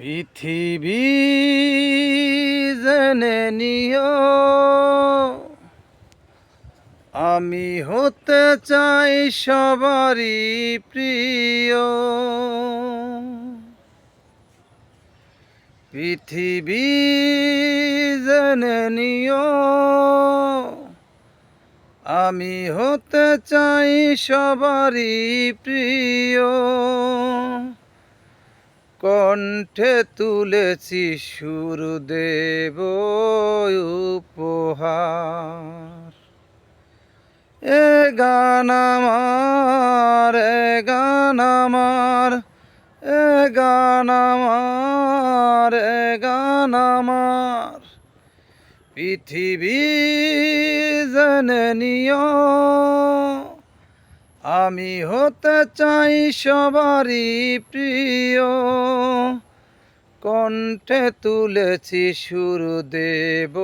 পৃথিবী জেনে নিও, আমি হতে চাই সবারই প্রিয়। পৃথিবী জেনে নিও, আমি হতে চাই সবারই প্রিয়। কণ্ঠে তুলেছি সুর দেব উপহার। এ গান আমার, এ গান আমার, এ গান আমার, এ গান আমার। পৃথিবী জেনে নিও, আমি হতে চাই সবারই প্রিয়। কণ্ঠে তুলেছি সুর দেব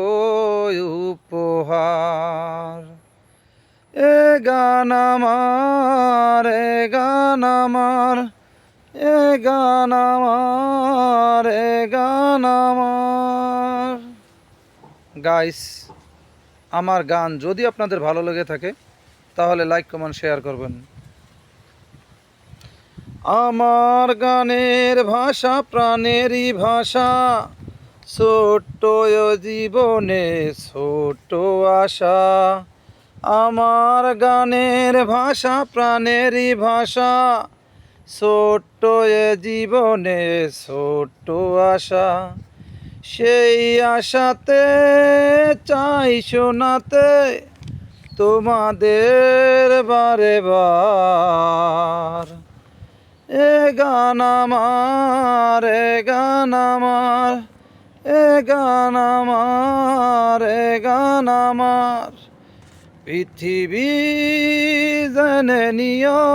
উপহার। এ গান আমার, এ গান আমার, এ গান আমার, এ গান আমার। গাইস, আমার গান যদি আপনাদের ভালো লেগে থাকে তাহলে লাইক কমেন্ট শেয়ার করবেন। আমার গানের ভাষা প্রাণেরই ভাষা, ছোট্ট জীবনে ছোট আশা। আমার গানের ভাষা প্রাণেরই ভাষা, ছোট্ট জীবনে ছোট্ট আশা। সেই আশাতে চাই শোনাতে তোমাদের বারে বার। এ গান আমার, এ গান আমার, এ গান আমার, এ গান আমার। পৃথিবী জেনে নিও,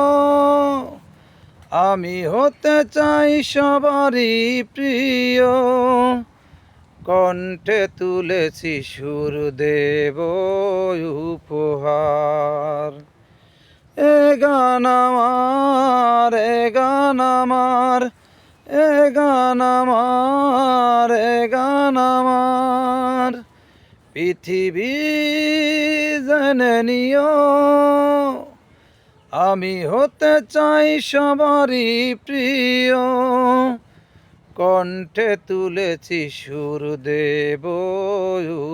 আমি হতে চাই সবারই প্রিয়। কণ্ঠে তুলেছি সুর দেব উপহার। এ গান আমার, এ গান আমার, এ গান আমার, এ গান আমার। পৃথিবী জেনে নিও, আমি হতে চাই সবারই প্রিয়। কণ্ঠে তুলেছি সুর দেব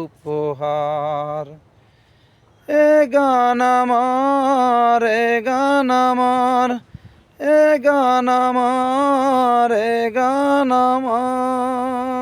উপহার। এ গান আমার, এ গান আমার, এ গান আমার, এ গান আমার।